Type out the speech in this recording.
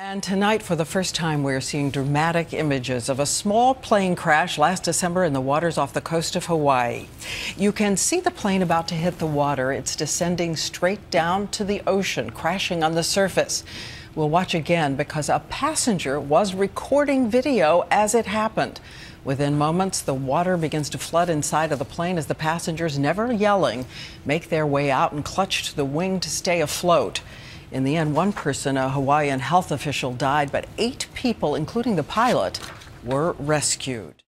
And tonight, for the first time, we're seeing dramatic images of a small plane crash last December in the waters off the coast of Hawaii. You can see the plane about to hit the water. It's descending straight down to the ocean, crashing on the surface. We'll watch again because a passenger was recording video as it happened. Within moments, the water begins to flood inside of the plane as the passengers, never yelling, make their way out and clutch to the wing to stay afloat. In the end, one person, a Hawaiian health official, died, but 8 people, including the pilot, were rescued.